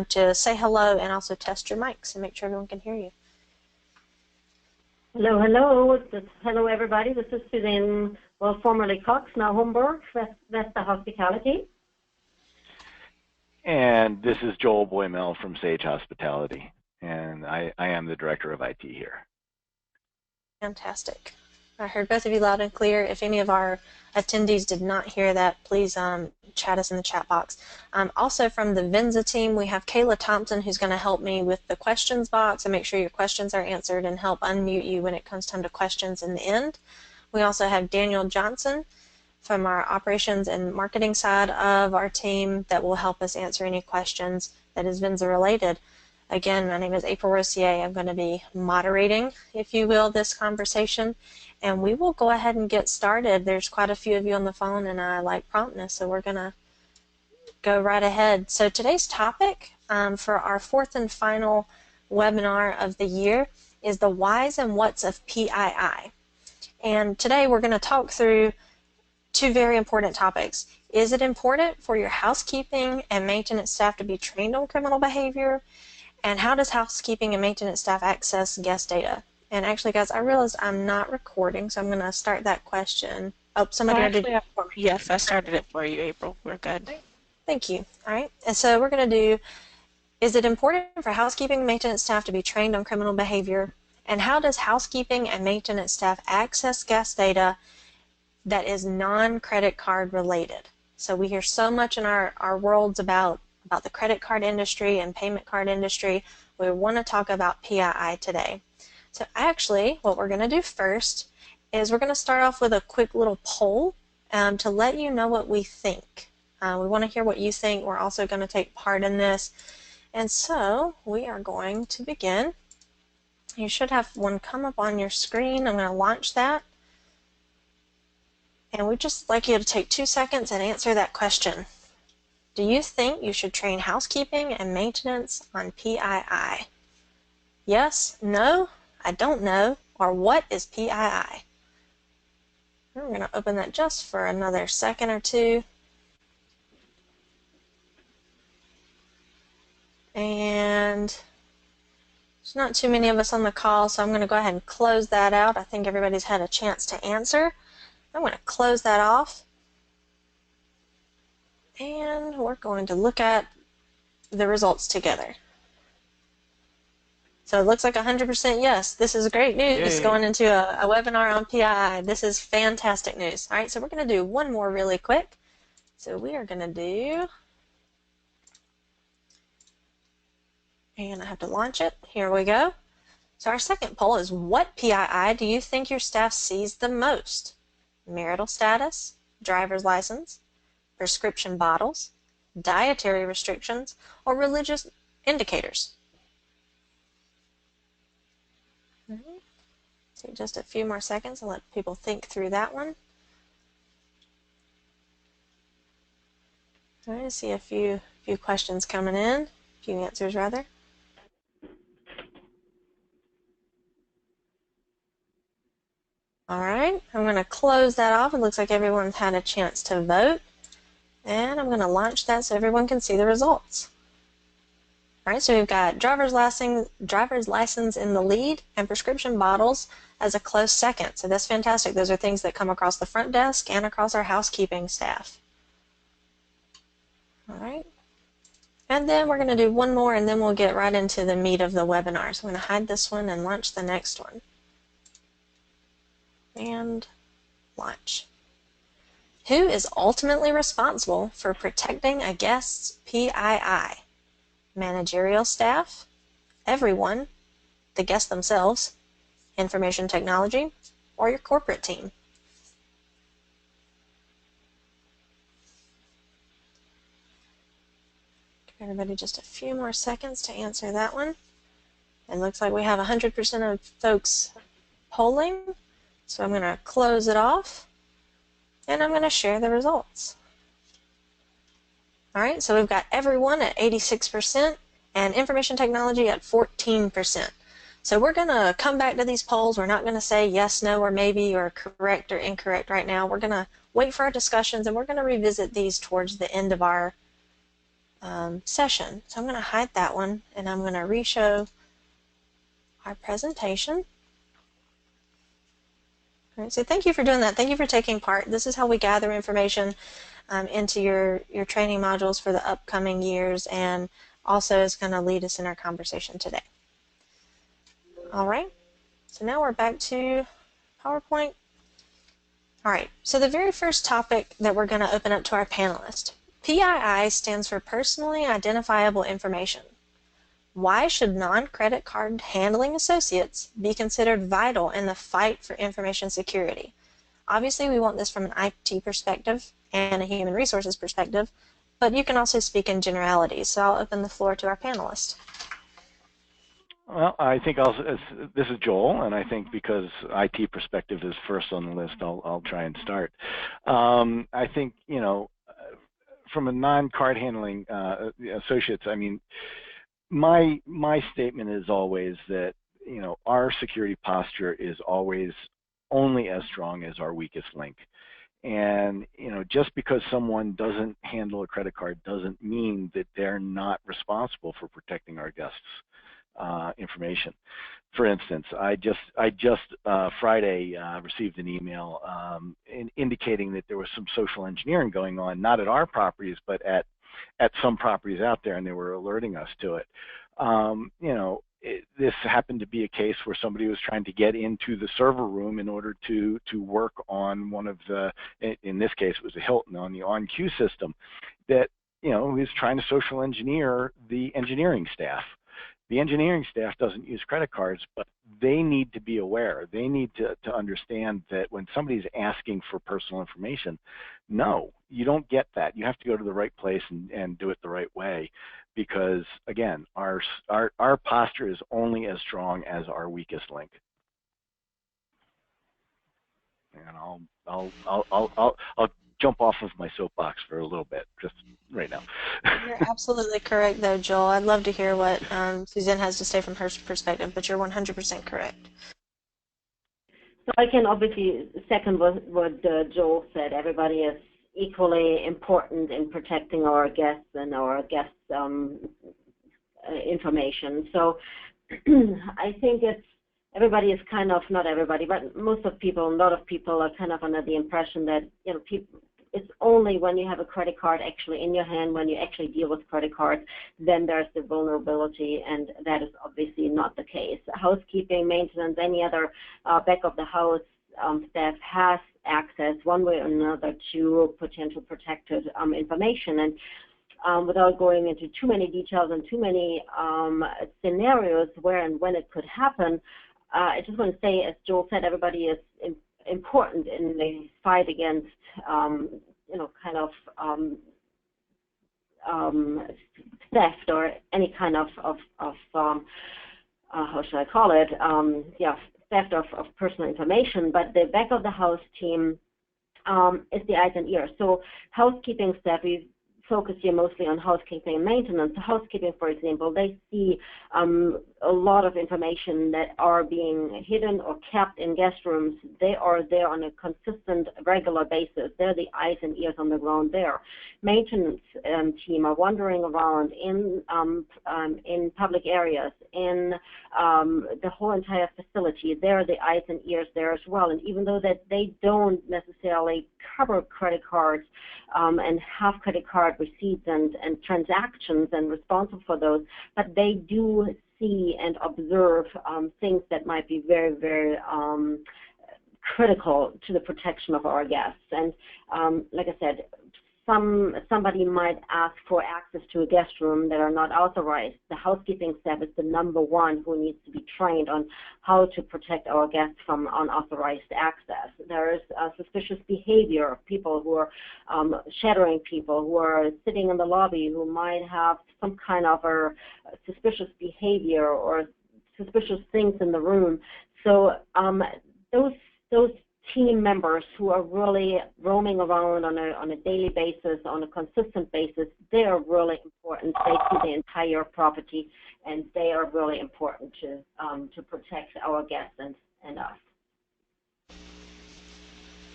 to say hello and also test your mics and make sure everyone can hear you. Hello, hello. Hello, everybody. This is Suzanne, well, formerly Cox, now Homburg, Venza Hospitality. And this is Joel Boymel from Sage Hospitality, and I am the Director of IT here. Fantastic. I heard both of you loud and clear. If any of our attendees did not hear that, please chat us in the chat box. Also from the Venza team, we have Kayla Thompson, who's going to help me with the questions box and make sure your questions are answered and help unmute you when it comes time to questions in the end. We also have Daniel Johnson from our operations and marketing side of our team that will help us answer any questions that is Venza related. Again, my name is April Rossier. I'm going to be moderating, if you will, this conversation, and we will go ahead and get started. There's quite a few of you on the phone, and I like promptness, so we're going to go right ahead. So today's topic for our fourth and final webinar of the year is the whys and whats of PII. And today we're going to talk through two very important topics. Is it important for your housekeeping and maintenance staff to be trained on criminal behavior? And how does housekeeping and maintenance staff access guest data? And actually, guys, I realize I'm not recording, so I'm going to start that question. Oh, somebody already did. Yes, I started it for you, April. We're good. Thank you. All right. And so we're going to do, is it important for housekeeping and maintenance staff to be trained on criminal behavior? And how does housekeeping and maintenance staff access guest data that is non-credit card related? So we hear so much in our worlds about the credit card industry and payment card industry. We want to talk about PII today. So actually, what we're going to do first is we're going to start off with a quick little poll to let you know what we think. We want to hear what you think. We're also going to take part in this. And so we are going to begin. You should have one come up on your screen. I'm going to launch that. And we'd just like you to take 2 seconds and answer that question. Do you think you should train housekeeping and maintenance on PII? Yes, no, I don't know, or what is PII? I'm going to open that just for another second or two. And there's not too many of us on the call, so I'm going to go ahead and close that out. I think everybody's had a chance to answer. I'm going to close that off. And we're going to look at the results together. So it looks like 100% yes. This is great news. Yay. Going into a webinar on PII. This is fantastic news. All right, so we're going to do one more really quick. So we are going to do, and I have to launch it. Here we go. So our second poll is, what PII do you think your staff sees the most? Marital status, driver's license, prescription bottles, dietary restrictions, or religious indicators? Take just a few more seconds and let people think through that one. I see a few questions coming in, a few answers rather. All right, I'm going to close that off. It looks like everyone's had a chance to vote. And I'm going to launch that so everyone can see the results. All right, so we've got driver's license in the lead and prescription bottles as a close second. So that's fantastic. Those are things that come across the front desk and across our housekeeping staff. All right. And then we're going to do one more, and then we'll get right into the meat of the webinar. So I'm going to hide this one and launch the next one. And launch. Who is ultimately responsible for protecting a guest's PII? Managerial staff, everyone, the guests themselves, information technology, or your corporate team? Give everybody just a few more seconds to answer that one. It looks like we have 100% of folks polling, so I'm going to close it off. And I'm going to share the results. All right, so we've got everyone at 86% and information technology at 14%. So we're going to come back to these polls. We're not going to say yes, no, or maybe, or correct or incorrect right now. We're going to wait for our discussions, and we're going to revisit these towards the end of our session. So I'm going to hide that one, and I'm going to re-show our presentation. All right, so thank you for doing that. Thank you for taking part. This is how we gather information into your training modules for the upcoming years, and also is going to lead us in our conversation today. All right, so now we're back to PowerPoint. All right, so the very first topic that we're going to open up to our panelists. PII stands for Personally Identifiable Information. Why should non-credit card handling associates be considered vital in the fight for information security? Obviously, we want this from an IT perspective and a human resources perspective, but you can also speak in generalities. So I'll open the floor to our panelists. Well, I think this is Joel, and I think because IT perspective is first on the list, I'll try and start. I think, you know, from a non-card handling associates, I mean, my statement is always that, you know, our security posture is always only as strong as our weakest link. And, you know, just because someone doesn't handle a credit card doesn't mean that they're not responsible for protecting our guests' information. For instance, I just Friday received an email indicating that there was some social engineering going on, not at our properties, but at some properties out there, and they were alerting us to it. You know, this happened to be a case where somebody was trying to get into the server room in order to work on one of the, in this case it was a Hilton, on the on-queue system, that, you know, was trying to social engineer the engineering staff. The engineering staff doesn't use credit cards, but they need to be aware. They need to understand that when somebody's asking for personal information, no, you don't get that. You have to go to the right place and do it the right way, because again, our posture is only as strong as our weakest link. And I'll jump off of my soapbox for a little bit, just right now. You're absolutely correct, though, Joel. I'd love to hear what Suzanne has to say from her perspective, but you're 100% correct. So I can obviously second what Joel said. Everybody is equally important in protecting our guests and our guests' information. So I think everybody is kind of, not everybody, but most of people, a lot of people are kind of under the impression that, you know, it's only when you have a credit card actually in your hand, when you actually deal with credit cards, then there's the vulnerability, and that is obviously not the case. Housekeeping, maintenance, any other back of the house staff has access one way or another to potential protected information. And without going into too many details and too many scenarios where and when it could happen, I just want to say, as Joel said, everybody is important in the fight against, you know, kind of theft or any kind of how should I call it? Yeah, theft of personal information. But the back of the house team is the eyes and ears. So housekeeping staff, we focus here mostly on housekeeping and maintenance. So housekeeping, for example, they see a lot of information that are being hidden or kept in guest rooms. They are there on a consistent, regular basis. They're the eyes and ears on the ground there. Maintenance team are wandering around in public areas, in the whole entire facility. They're the eyes and ears there as well. And even though that they don't necessarily cover credit cards and have credit card receipts and transactions and responsible for those, but they do see and observe things that might be very, very critical to the protection of our guests. And like I said, somebody might ask for access to a guest room that are not authorized. The housekeeping staff is the number one who needs to be trained on how to protect our guests from unauthorized access. There is suspicious behavior of people who are shadowing people, who are sitting in the lobby, who might have some kind of a suspicious behavior or suspicious things in the room. So those team members who are really roaming around on a daily basis, on a consistent basis, they are really important. They see the entire property, and they are really important to protect our guests and us.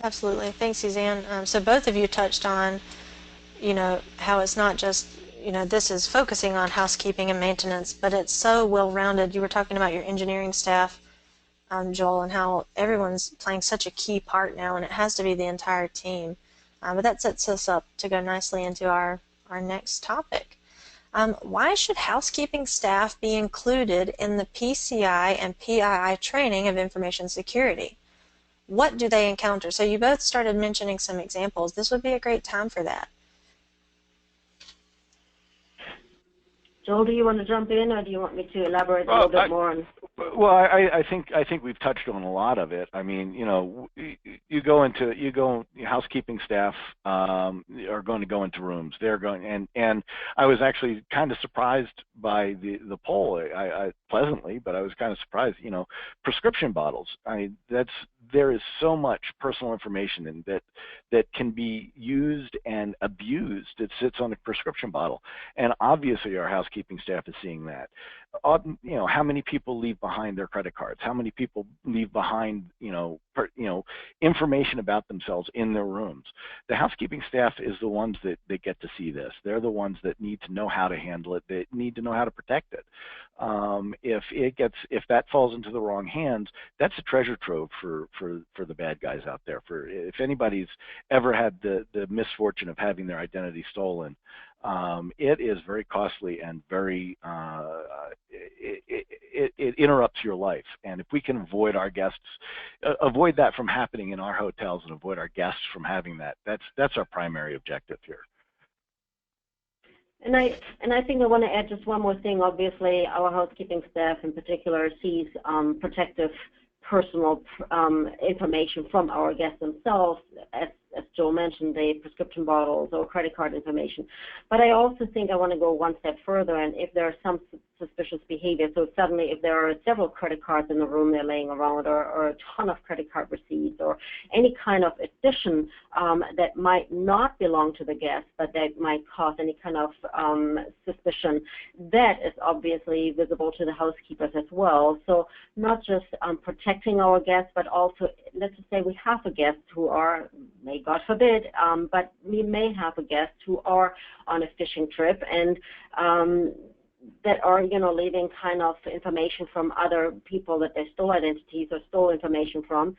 Absolutely. Thanks, Suzanne. So both of you touched on, you know, how it's not just, this is focusing on housekeeping and maintenance, but it's so well-rounded. You were talking about your engineering staff, Joel, and how everyone's playing such a key part now, and it has to be the entire team. But that sets us up to go nicely into our next topic. Why should housekeeping staff be included in the PCI and PII training of information security? What do they encounter? So you both started mentioning some examples. This would be a great time for that. Joel, do you want to jump in, or do you want me to elaborate a little bit more on? Well, I think we've touched on a lot of it. I mean, housekeeping staff are going to go into rooms. They're going, and I was actually kind of surprised by the poll. I pleasantly, but I was kind of surprised. Prescription bottles. There is so much personal information in that can be used and abused. It sits on a prescription bottle, and obviously our housekeeping staff is seeing that. How many people leave behind their credit cards? How many people leave behind, information about themselves in their rooms? The housekeeping staff is the ones that get to see this. They're the ones that need to know how to handle it. They need to know how to protect it. If that falls into the wrong hands, that's a treasure trove for the bad guys out there. If anybody's ever had the misfortune of having their identity stolen, it is very costly and very it interrupts your life. And if we can avoid that from happening in our hotels and avoid our guests from having that, that's our primary objective here. And I think I want to add just one more thing. Obviously, our housekeeping staff in particular sees protective personal information from our guests themselves, as Joel mentioned, the prescription bottles or credit card information. But I also think I want to go one step further, and if there are some suspicious behavior, so suddenly if there are several credit cards in the room they're laying around, or a ton of credit card receipts, or any kind of addition that might not belong to the guest, but that might cause any kind of suspicion, that is obviously visible to the housekeepers as well. So not just protecting our guests, but also, let's just say we have a guest who are, may God forbid, but we may have a guest who are on a fishing trip and that are, leaving kind of information from other people that they stole identities or stole information from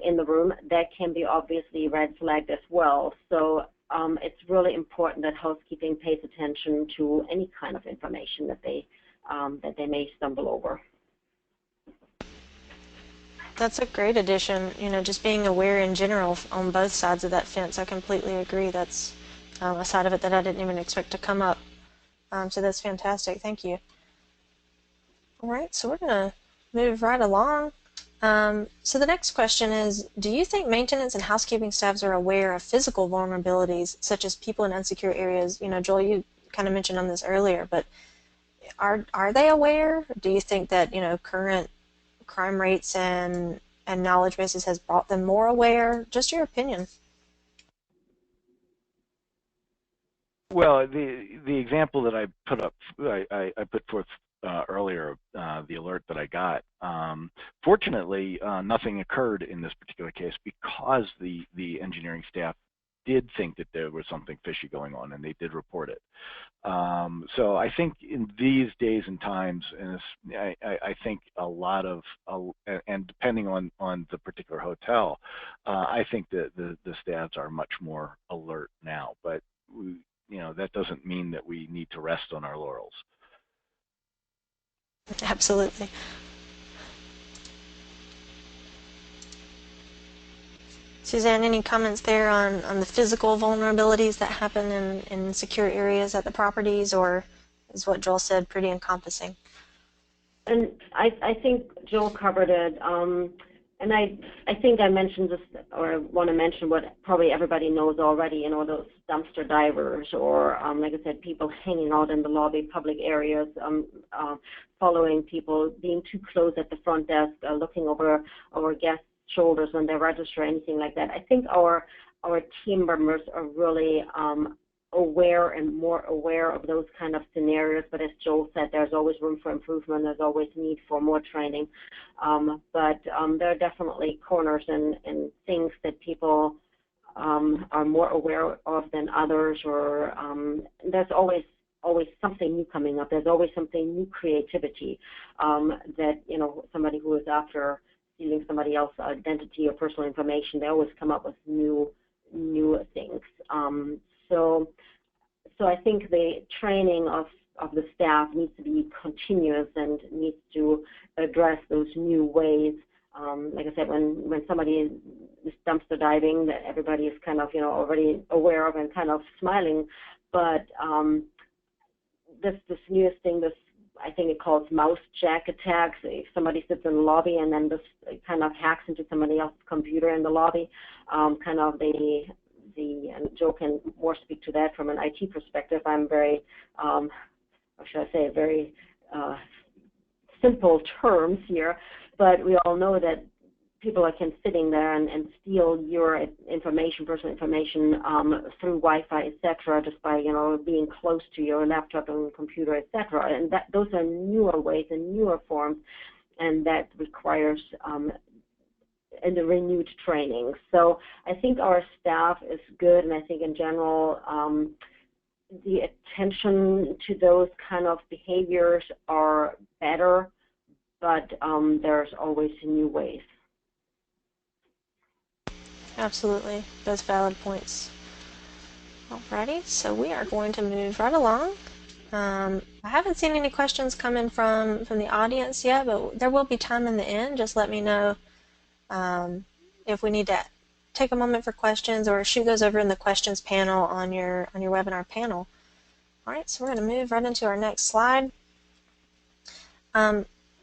in the room. That can be obviously red flagged as well. So it's really important that housekeeping pays attention to any kind of information that they may stumble over. That's a great addition, just being aware in general on both sides of that fence. I completely agree. That's a side of it that I didn't even expect to come up. So that's fantastic. Thank you. All right, so we're going to move right along. So the next question is, do you think maintenance and housekeeping staffs are aware of physical vulnerabilities, such as people in unsecure areas? Joel, you kind of mentioned on this earlier, but are they aware? Do you think that, current crime rates and knowledge bases has brought them more aware? Just your opinion. Well, the example that I put forth earlier, the alert that I got, fortunately, nothing occurred in this particular case because the engineering staff did think that there was something fishy going on, and they did report it. So I think in these days and times, and I think a lot of, and depending on the particular hotel, I think that the staffs are much more alert now. But that doesn't mean that we need to rest on our laurels. Absolutely. Suzanne, any comments there on the physical vulnerabilities that happen in secure areas at the properties, or is what Joel said pretty encompassing? And I think Joel covered it. And I think I mentioned this, or want to mention what probably everybody knows already, those dumpster divers, or like I said, people hanging out in the lobby, public areas, following people, being too close at the front desk, looking over our guests' shoulders when they register, anything like that. I think our team members are really aware and more aware of those kind of scenarios, but as Joel said, there's always room for improvement. There's always need for more training, but there are definitely corners and things that people are more aware of than others, or there's always always something new coming up. There's always something new creativity that, you know, somebody who is after stealing somebody else's identity or personal information, they always come up with new things. So I think the training of the staff needs to be continuous and needs to address those new ways. Like I said, when somebody is dumpster diving, that everybody is kind of, you know, already aware of and kind of smiling. But this newest thing, I think it calls mouse jack attacks. If somebody sits in the lobby and then this kind of hacks into somebody else's computer in the lobby, kind of and Joe can more speak to that from an IT perspective. I'm very, or should I say, very simple terms here, but we all know that people can sitting there and steal your information, personal information, through Wi-Fi, etc., just by, you know, being close to your laptop and computer, etc. And those are newer ways and newer forms, and that requires and the renewed training. So I think our staff is good, and I think in general the attention to those kind of behaviors are better, but there's always new ways. Absolutely, those valid points. Alrighty, so we are going to move right along. I haven't seen any questions coming from the audience yet, but there will be time in the end. Just let me know if we need to take a moment for questions, or shoot those over in the questions panel on your webinar panel. All right, so we're going to move right into our next slide.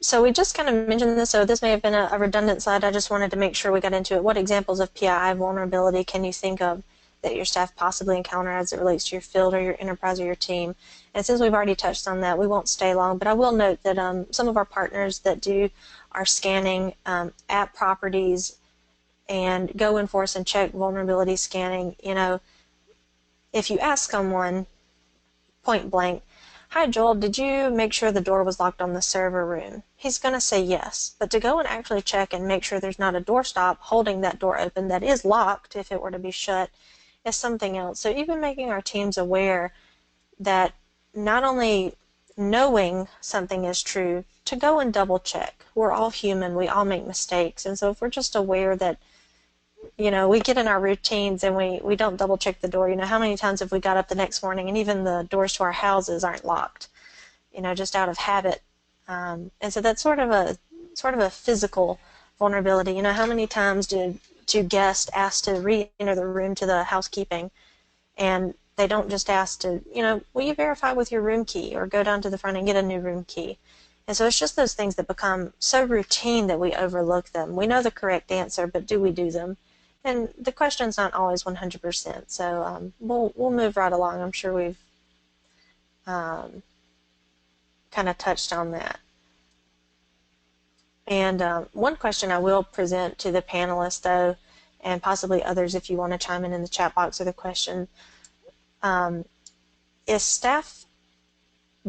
So we just kind of mentioned this, so this may have been a redundant slide. I just wanted to make sure we got into it. What examples of PII vulnerability can you think of that your staff possibly encounter as it relates to your field or your enterprise or your team? And since we've already touched on that, we won't stay long, but I will note that some of our partners that do our scanning at properties and go enforce and check vulnerability scanning, you know, if you ask someone point blank, "Hi Joel, did you make sure the door was locked on the server room?" He's going to say yes. But to go and actually check and make sure there's not a doorstop holding that door open that is locked if it were to be shut is something else. So even making our teams aware that not only knowing something is true, to go and double check. We're all human. We all make mistakes. And so if we're just aware that, you know, we get in our routines and we don't double check the door. You know, how many times have we got up the next morning and even the doors to our houses aren't locked, you know, just out of habit. And so that's sort of a physical vulnerability. You know, how many times do guests ask to re-enter the room to the housekeeping, and they don't just ask to, you know, will you verify with your room key, or go down to the front and get a new room key. And so it's just those things that become so routine that we overlook them. We know the correct answer, but do we do them? And the question's not always 100%. So we'll move right along. I'm sure we've kind of touched on that. And one question I will present to the panelists, though, and possibly others if you want to chime in the chat box with a question, is staff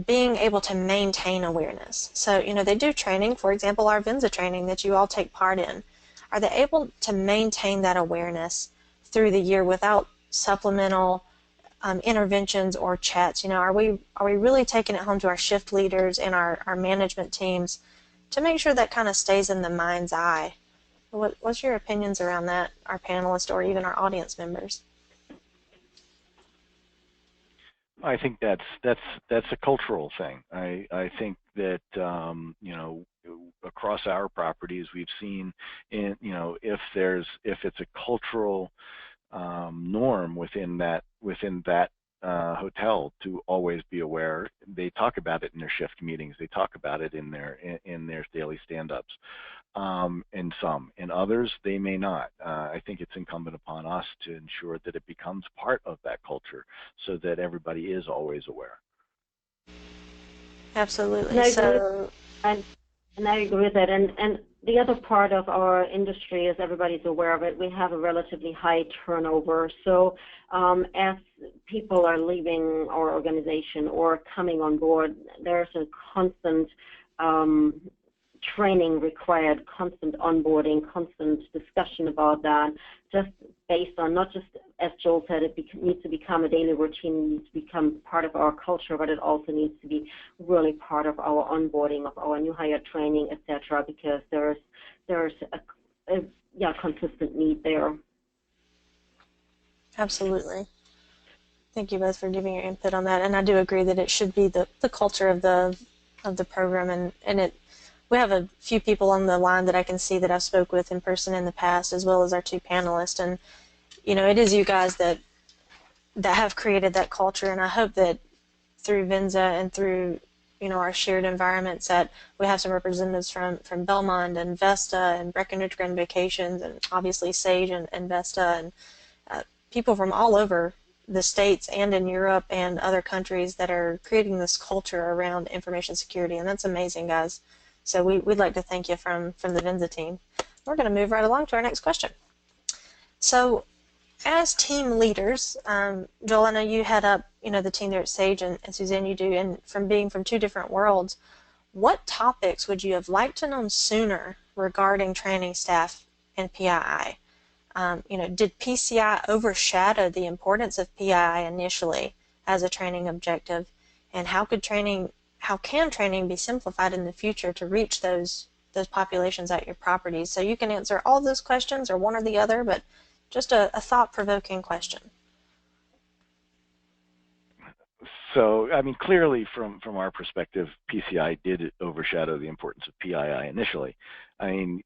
being able to maintain awareness. So, you know, they do training, for example, our Venza training that you all take part in. Are they able to maintain that awareness through the year without supplemental interventions or chats? You know, are we really taking it home to our shift leaders and our management teams to make sure that kind of stays in the mind's eye? What's your opinions around that, our panelists or even our audience members? I think that's a cultural thing. I think that you know, across our properties we've seen, in, you know, if it's a cultural norm within that hotel to always be aware. They talk about it in their shift meetings. They talk about it in their daily stand-ups. In others, they may not. I think it's incumbent upon us to ensure that it becomes part of that culture so that everybody is always aware. Absolutely. And I agree with that. And the other part of our industry is everybody's aware of it. We have a relatively high turnover. So as people are leaving our organization or coming on board, there's a constant training required constant onboarding, constant discussion about that, just based on not just, as Joel said, it needs to become a daily routine, needs to become part of our culture, but it also needs to be really part of our onboarding, of our new hire training, etc., because there's a consistent need there. Absolutely. Thank you both for giving your input on that, and I do agree that it should be the culture of the program, and it. We have a few people on the line that I can see that I've spoke with in person in the past, as well as our two panelists, and it is you guys that have created that culture, and I hope that through Venza and through our shared environments that we have some representatives from Belmont and Vesta and Breckenridge Grand Vacations and obviously Sage and Vesta and people from all over the States and in Europe and other countries that are creating this culture around information security, and that's amazing, guys. So we'd like to thank you from the Venza team. We're going to move right along to our next question. So as team leaders, Joel, I know you head up the team there at Sage, and Suzanne, you do, and from being from two different worlds, what topics would you have liked to know sooner regarding training staff and PII? Did PCI overshadow the importance of PII initially as a training objective, and how can training be simplified in the future to reach those populations at your properties? So you can answer all those questions or one or the other, but just a thought-provoking question. So, I mean, clearly from our perspective, PCI did overshadow the importance of PII initially. I mean,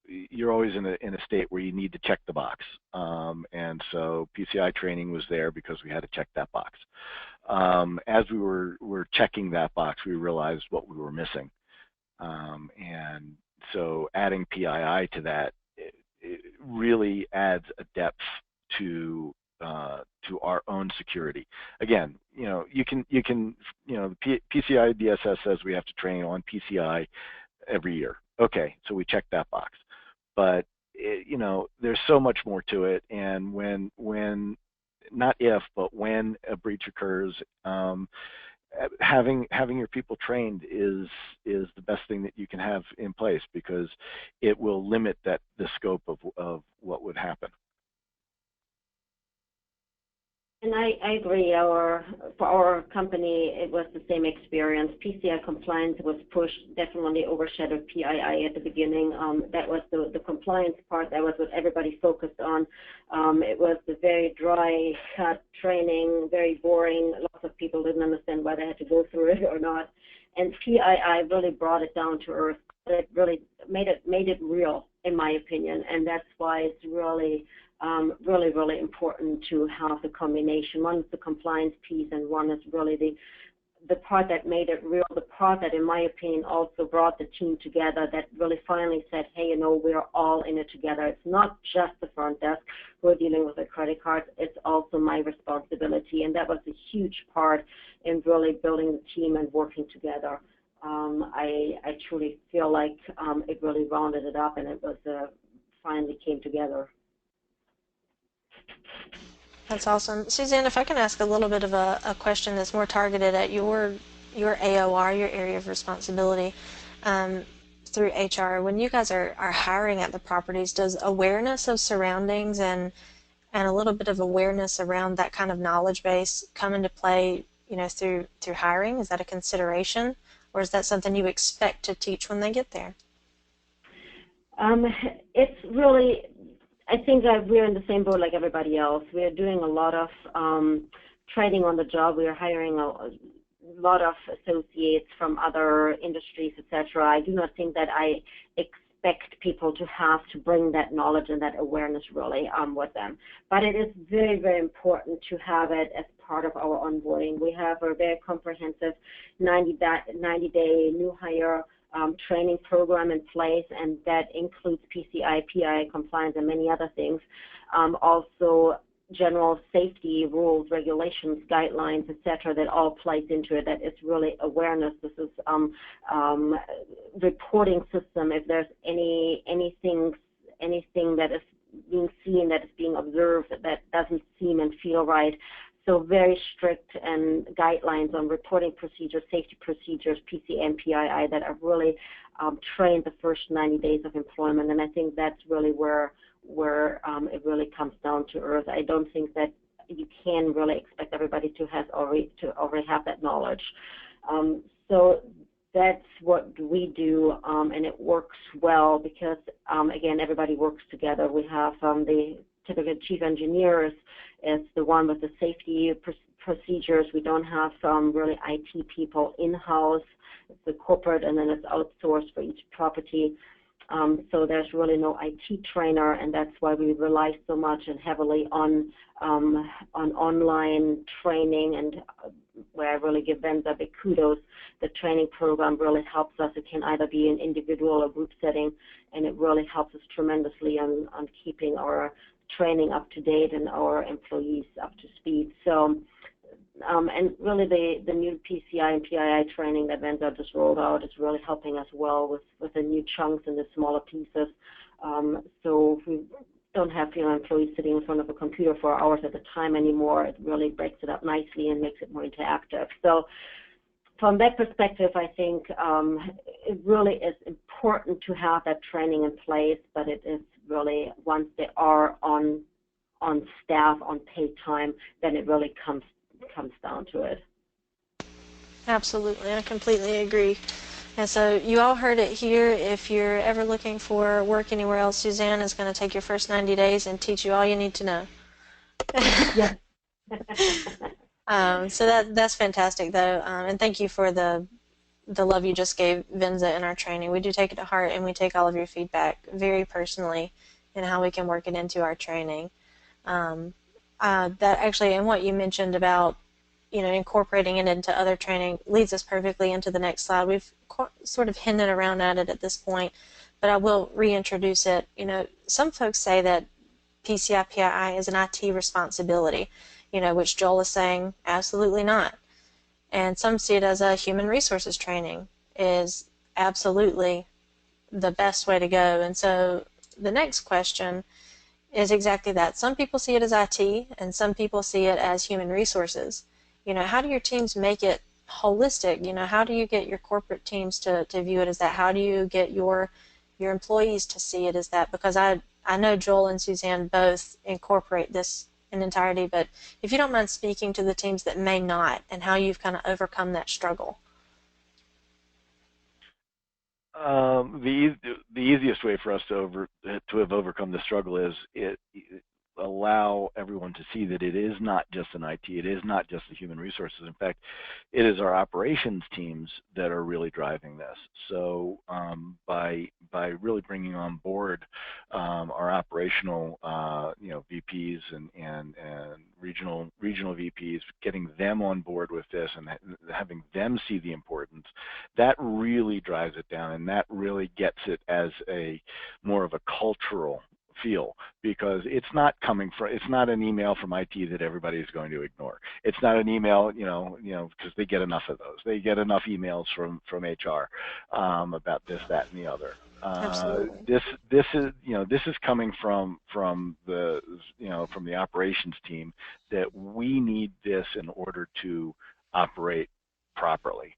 you're always in a state where you need to check the box, and so PCI training was there because we had to check that box. As we were checking that box, we realized what we were missing, and so adding PII to that it really adds a depth to our own security. Again, you can the PCI DSS says we have to train on PCI every year. Okay, so we check that box, but there's so much more to it, and when not if, but when a breach occurs, having your people trained is the best thing that you can have in place, because it will limit the scope of what would happen. And I agree. For our company, it was the same experience. PCI compliance was pushed, definitely overshadowed PII at the beginning. That was the compliance part. That was what everybody focused on. It was the very dry cut training, very boring. Lots of people didn't understand why they had to go through it or not. And PII really brought it down to earth. It really made it real, in my opinion, and that's why it's really really important to have the combination. One is the compliance piece, and one is really the part that made it real, the part that, in my opinion, also brought the team together, that really finally said, hey, we're all in it together. It's not just the front desk who are dealing with the credit cards, it's also my responsibility, and that was a huge part in really building the team and working together. I truly feel like it really rounded it up, and it was finally came together. That's awesome. Suzanne, if I can ask a little bit of a question that's more targeted at your AOR, your area of responsibility, through HR. When you guys are hiring at the properties, does awareness of surroundings and a little bit of awareness around that kind of knowledge base come into play, through hiring? Is that a consideration, or is that something you expect to teach when they get there? It's really, I think that we're in the same boat like everybody else. We're doing a lot of training on the job. We're hiring a lot of associates from other industries, etc. I do not think that I expect people to have to bring that knowledge and that awareness really with them. But it is very, very important to have it as part of our onboarding. We have a very comprehensive 90-day new hire training program in place, and that includes PCI, PII compliance, and many other things. Also, general safety rules, regulations, guidelines, etc. That all plays into it. That is really awareness. This is reporting system. If there's anything that is being seen, that is being observed, that doesn't seem and feel right. So very strict and guidelines on reporting procedures, safety procedures, PCI and PII that are really trained the first 90 days of employment. And I think that's really where it really comes down to earth. I don't think that you can really expect everybody to already have that knowledge. So that's what we do, and it works well because, again, everybody works together. We have the typical chief engineer is the one with the safety procedures. We don't have really IT people in-house. It's the corporate, and then it's outsourced for each property. So there's really no IT trainer, and that's why we rely so much and heavily on online training, and where I really give Venza big kudos. The training program really helps us. It can either be an individual or group setting, and it really helps us tremendously on keeping our training up to date and our employees up to speed. So, and really the new PCI and PII training that Venza just rolled out is really helping us well with the new chunks and the smaller pieces. So we don't have employees sitting in front of a computer for hours at a time anymore. It really breaks it up nicely and makes it more interactive. So from that perspective, I think it really is important to have that training in place, but it is really, once they are on staff, on paid time, then it really comes down to it. Absolutely, I completely agree. And so you all heard it here. If you're ever looking for work anywhere else, Suzanne is going to take your first 90 days and teach you all you need to know. Yeah. So that's fantastic, though, and thank you for the love you just gave Venza in our training. We do take it to heart, and we take all of your feedback very personally in how we can work it into our training. That actually, and what you mentioned about incorporating it into other training leads us perfectly into the next slide. We've sort of hinted around at it at this point, but I will reintroduce it. Some folks say that PCI PII is an IT responsibility, which Joel is saying absolutely not. And some see it as a human resources training is absolutely the best way to go. And so the next question is exactly that. Some people see it as IT, and some people see it as human resources. How do your teams make it holistic? How do you get your corporate teams to view it as that? How do you get your employees to see it as that? Because I know Joel and Suzanne both incorporate this in entirety, but if you don't mind speaking to the teams that may not, and how you've kind of overcome that struggle. The easiest way for us to have overcome the struggle is allow everyone to see that it is not just an IT, it is not just the human resources. In fact, it is our operations teams that are really driving this. So by really bringing on board our operational VPs and regional VPs, getting them on board with this and having them see the importance, that really drives it down, and that really gets it as a more of a cultural feel, because it's not an email from IT that everybody is going to ignore. It's not an email, because they get enough of those. They get enough emails from HR about this, that, and the other. This is coming from the operations team, that we need this in order to operate properly.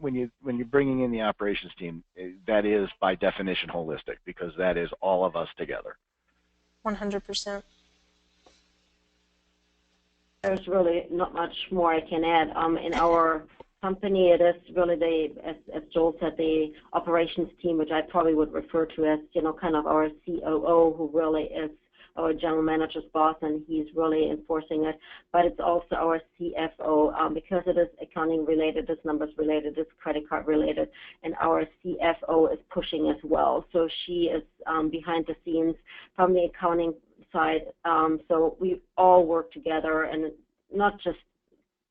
When you're bringing in the operations team, that is by definition holistic, because that is all of us together. 100%. There's really not much more I can add. In our company, it is really as Joel said, the operations team, which I probably would refer to as, kind of our COO, who really is our general manager's boss, and he's really enforcing it. But it's also our CFO, because it is accounting related, it's numbers related, it's credit card related, and our CFO is pushing as well. So she is behind the scenes from the accounting side. So we all work together, and not just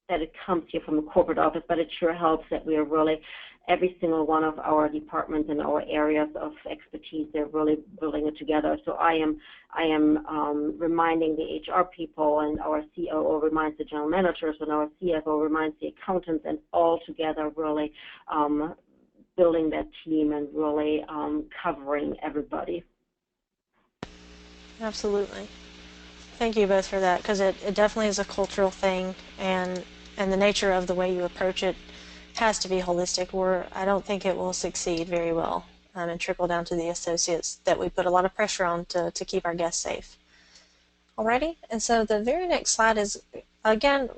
that it comes here from the corporate office, but it sure helps that we are really, every single one of our departments and our areas of expertise, they're really building it together. So I am reminding the HR people, and our COO reminds the general managers, and our CFO reminds the accountants, and all together really building that team and really covering everybody. Absolutely. Thank you both for that, because it definitely is a cultural thing, and the nature of the way you approach it has to be holistic, or I don't think it will succeed very well and trickle down to the associates that we put a lot of pressure on to keep our guests safe. Alrighty, and so the very next slide is, again,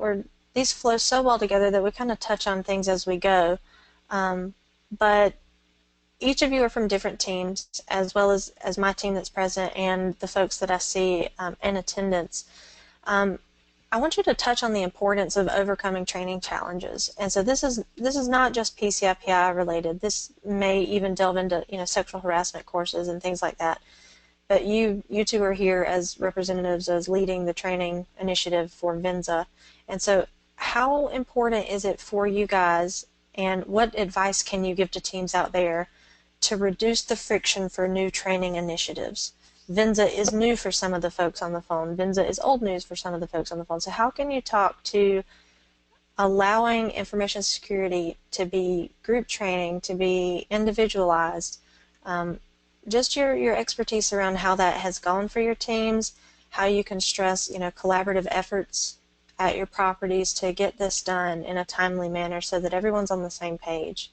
these flow so well together that we kind of touch on things as we go, but each of you are from different teams, as well as my team that's present and the folks that I see in attendance. I want you to touch on the importance of overcoming training challenges. And so this is not just PCI PII related. This may even delve into sexual harassment courses and things like that. But you two are here as representatives as leading the training initiative for Venza. And so how important is it for you guys, and what advice can you give to teams out there to reduce the friction for new training initiatives? Venza is new for some of the folks on the phone. Venza is old news for some of the folks on the phone. So how can you talk to allowing information security to be group training, to be individualized? Just your expertise around how that has gone for your teams, how you can stress collaborative efforts at your properties to get this done in a timely manner so that everyone's on the same page.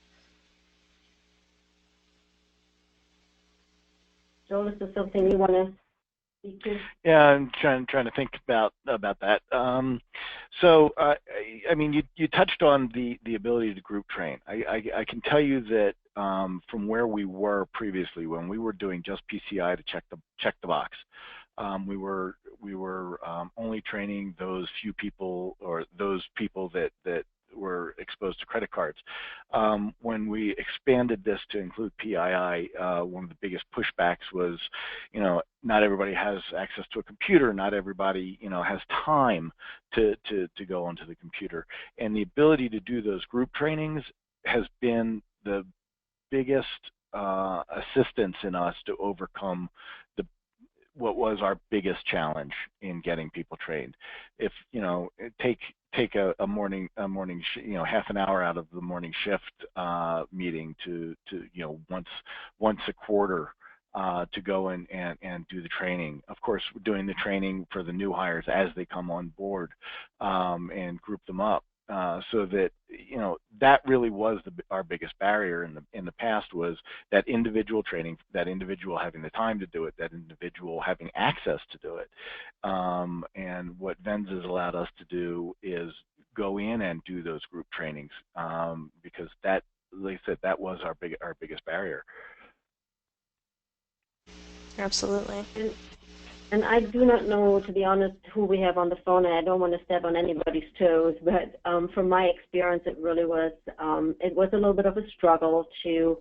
Joel, is there something you want to speak to? Yeah, I'm trying to think about that. So, I mean, you touched on the ability to group train. I can tell you that from where we were previously, when we were doing just PCI to check the box, we were only training those few people, or those people that were exposed to credit cards. When we expanded this to include PII, one of the biggest pushbacks was, not everybody has access to a computer, not everybody, has time to go onto the computer, and the ability to do those group trainings has been the biggest assistance in us to overcome what was our biggest challenge in getting people trained. If take a morning half an hour out of the morning shift meeting to once a quarter to go and do the training. Of course, we're doing the training for the new hires as they come on board and group them up. So that that really was our biggest barrier in the past, was that individual training, that individual having the time to do it, that individual having access to do it. And what Venza has allowed us to do is go in and do those group trainings, because that, like I said, that was our biggest barrier. Absolutely. And I do not know, to be honest, who we have on the phone, and I don't want to step on anybody's toes, but from my experience, it really was, it was a little bit of a struggle to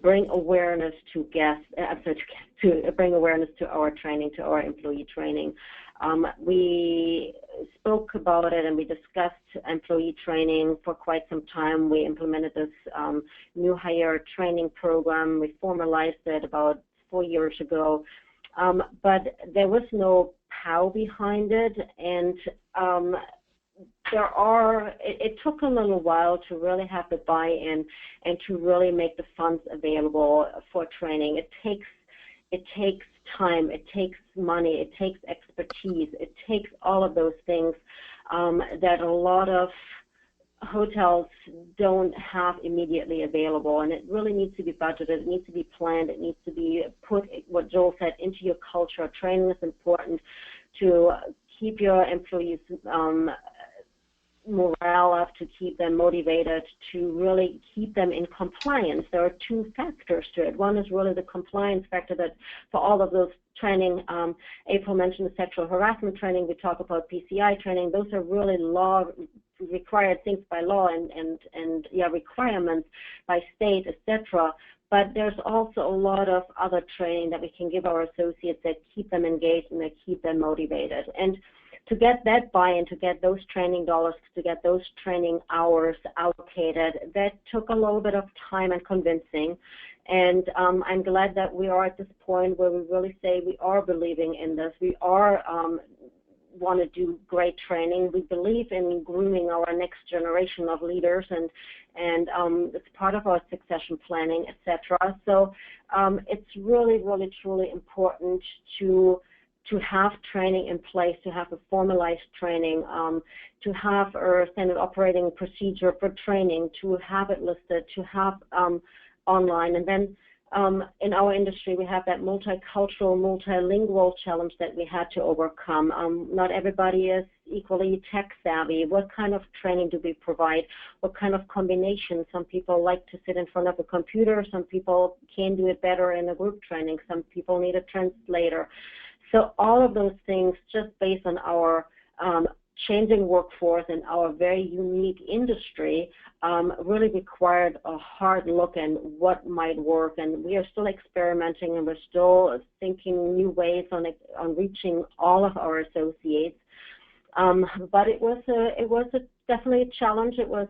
bring awareness to guests, to bring awareness to our training, to our employee training. We spoke about it and we discussed employee training for quite some time. We implemented this new hire training program. We formalized it about 4 years ago, but there was no how behind it, and it took a little while to really have the buy-in and to really make the funds available for training. It takes time, it takes money, it takes expertise, it takes all of those things that a lot of hotels don't have immediately available, and it really needs to be budgeted, it needs to be planned, it needs to be put, what Joel said, into your culture. Training is important to keep your employees morale up, to keep them motivated, to really keep them in compliance. There are two factors to it. One is really the compliance factor, that for all of those training, April mentioned the sexual harassment training, we talk about PCI training, those are really required things by law and requirements by state, etc. But there's also a lot of other training that we can give our associates that keep them engaged and that keep them motivated. And to get that buy-in, to get those training dollars, to get those training hours allocated, that took a little bit of time and convincing. And I'm glad that we are at this point where we really say we are believing in this. We are want to do great training. We believe in grooming our next generation of leaders, and it's part of our succession planning, etc. So it's really, really, truly important to to have training in place, to have a formalized training, to have a standard operating procedure for training, to have it listed, to have online. And then in our industry, we have that multicultural, multilingual challenge that we had to overcome. Not everybody is equally tech savvy. What kind of training do we provide? What kind of combination? Some people like to sit in front of a computer. Some people can do it better in a group training. Some people need a translator. So all of those things, just based on our changing workforce and our very unique industry, really required a hard look at what might work. And we are still experimenting, and we're still thinking new ways on reaching all of our associates. But it was definitely a challenge. It was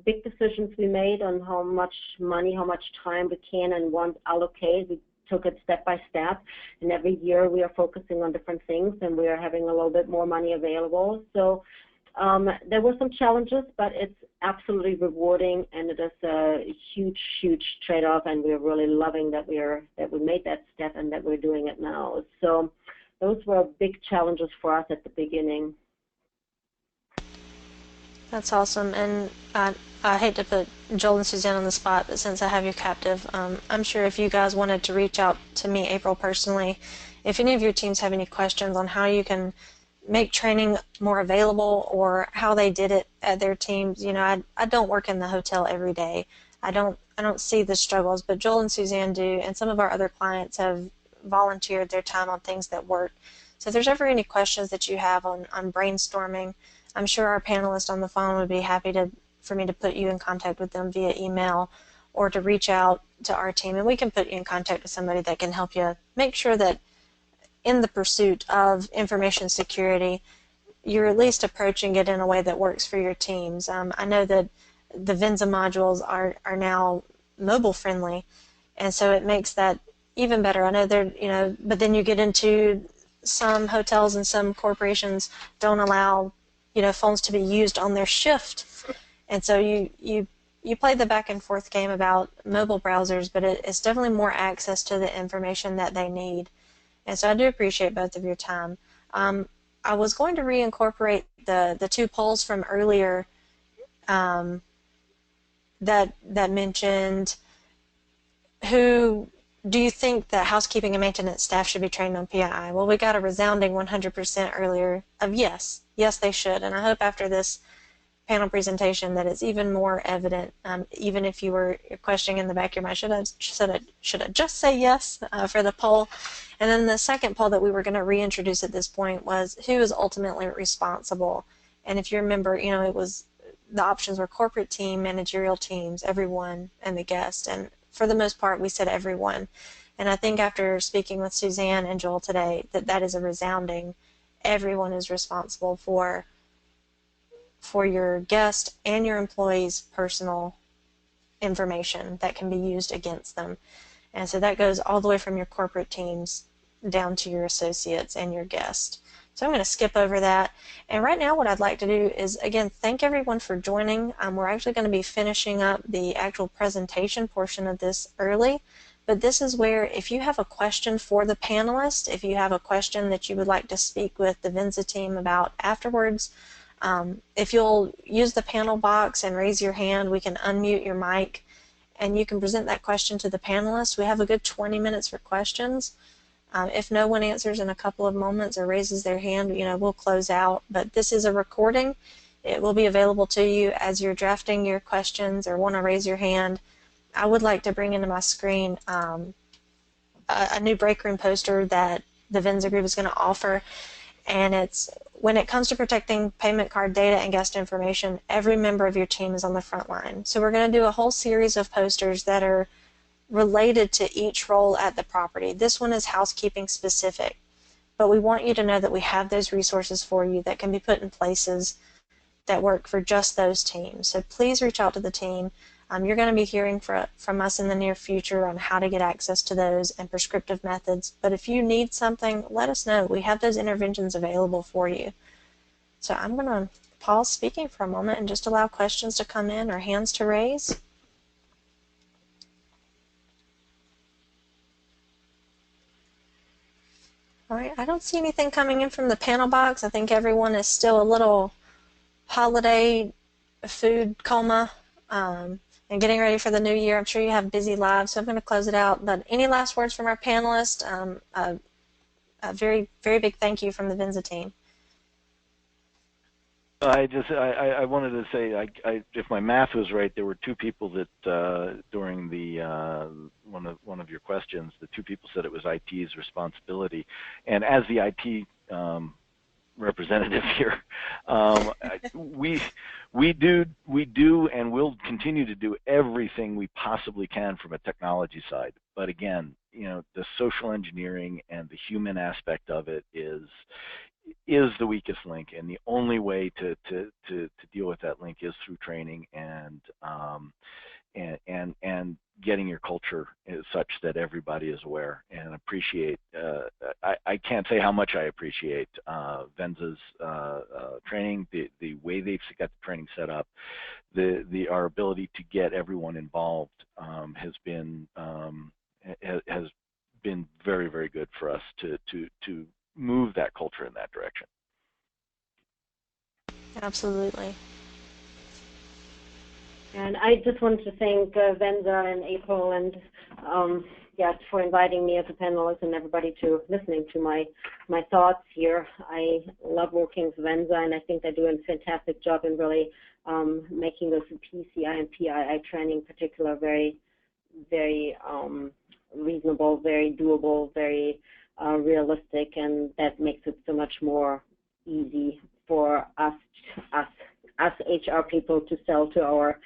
big decisions we made on how much money, how much time we can and want to allocate. We took it step by step, and every year we are focusing on different things, and we are having a little bit more money available. So there were some challenges, but it's absolutely rewarding, and it is a huge, huge trade-off, and we're really loving that we made that step and that we're doing it now. So those were big challenges for us at the beginning. That's awesome, and I hate to put Joel and Suzanne on the spot, but since I have you captive, I'm sure if you guys wanted to reach out to me, April, personally, if any of your teams have any questions on how you can make training more available or how they did it at their teams, you know, I don't work in the hotel every day. I don't see the struggles, but Joel and Suzanne do, and some of our other clients have volunteered their time on things that work. So if there's ever any questions that you have on brainstorming, I'm sure our panelists on the phone would be happy for me to put you in contact with them via email or to reach out to our team, and we can put you in contact with somebody that can help you make sure that in the pursuit of information security, you're at least approaching it in a way that works for your teams. I know that the Venza modules are now mobile friendly, and so it makes that even better. I know they're, you know, but then you get into some hotels and some corporations don't allow, you know, phones to be used on their shift, and so you play the back and forth game about mobile browsers, but it's definitely more access to the information that they need. And so I do appreciate both of your time. I was going to reincorporate the two polls from earlier that mentioned who do you think that housekeeping and maintenance staff should be trained on PII? Well, we got a resounding 100% earlier of yes. Yes, they should. And I hope after this panel presentation that it's even more evident, even if you were questioning in the back of your mind, should I just say yes for the poll? And then the second poll that we were going to reintroduce at this point was who is ultimately responsible. And if you remember, you know, it was the options were corporate team, managerial teams, everyone, and the guest. And for the most part, we said everyone. And I think after speaking with Suzanne and Joel today, that is a resounding, everyone is responsible for your guest and your employees' personal information that can be used against them. And so that goes all the way from your corporate teams down to your associates and your guests. So I'm going to skip over that. And right now what I'd like to do is, again, thank everyone for joining. We're actually going to be finishing up the actual presentation portion of this early. But this is where if you have a question for the panelists, if you have a question that you would like to speak with the Venza team about afterwards, if you'll use the panel box and raise your hand, we can unmute your mic and you can present that question to the panelists. We have a good 20 minutes for questions. If no one answers in a couple of moments or raises their hand, you know, we'll close out. But this is a recording. It will be available to you as you're drafting your questions or want to raise your hand. I would like to bring into my screen a new break room poster that the Venza group is going to offer. And it's, when it comes to protecting payment card data and guest information, every member of your team is on the front line. So we're going to do a whole series of posters that are related to each role at the property. This one is housekeeping specific, but we want you to know that we have those resources for you that can be put in places that work for just those teams. So please reach out to the team. You're going to be hearing from us in the near future on how to get access to those and prescriptive methods. But if you need something, let us know. We have those interventions available for you. So I'm going to pause speaking for a moment and just allow questions to come in or hands to raise. All right, I don't see anything coming in from the panel box. I think everyone is still a little holiday food coma and getting ready for the new year. I'm sure you have busy lives, so I'm going to close it out. But any last words from our panelists? A very, very big thank you from the Venza team. I wanted to say, if my math was right, there were two people that during the one of your questions, the two people said it was IT's responsibility, and as the IT representative here, we do and will continue to do everything we possibly can from a technology side. But again, the social engineering and the human aspect of it is the weakest link, and the only way to deal with that link is through training and getting your culture such that everybody is aware and appreciate. I can't say how much I appreciate Venza's training, the way they've got the training set up, our ability to get everyone involved has been very, very good for us to move that culture in that direction. Absolutely. And I just want to thank Venza and April and for inviting me as a panelist and everybody to listening to my thoughts here. I love working with Venza, and I think they're doing a fantastic job in really making this PCI and PII training in particular very, very reasonable, very doable, very realistic, and that makes it so much more easy for us HR people to sell to our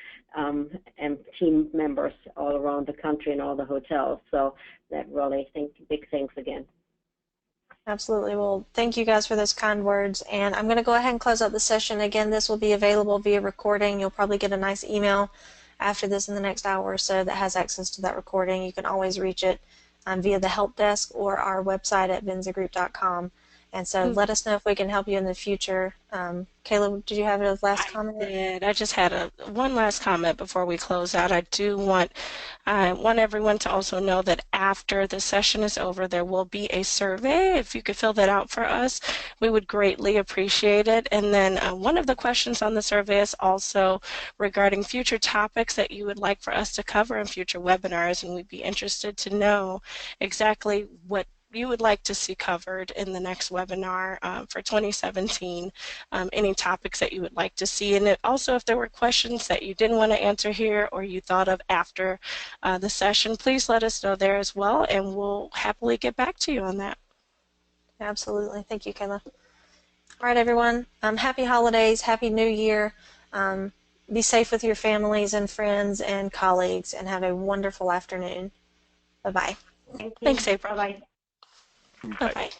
team members all around the country and all the hotels. So that really, big thanks again. Absolutely. Well, thank you guys for those kind words. And I'm going to go ahead and close out the session. Again, this will be available via recording. You'll probably get a nice email after this in the next hour or so that has access to that recording. You can always reach it via the help desk or our website at venzagroup.com. And so let us know if we can help you in the future. Kayla, did you have a last comment? I did. I just had one last comment before we close out. I want everyone to also know that after the session is over, there will be a survey. If you could fill that out for us, we would greatly appreciate it. And then one of the questions on the survey is also regarding future topics that you would like for us to cover in future webinars, and we'd be interested to know exactly what you would like to see covered in the next webinar for 2017, any topics that you would like to see. And also, if there were questions that you didn't want to answer here or you thought of after the session, please let us know there as well, and we'll happily get back to you on that. Absolutely. Thank you, Kayla. All right, everyone. Happy holidays. Happy New Year. Be safe with your families and friends and colleagues, and have a wonderful afternoon. Bye-bye. Thank you. Thanks, April. Bye-bye. Bye-bye.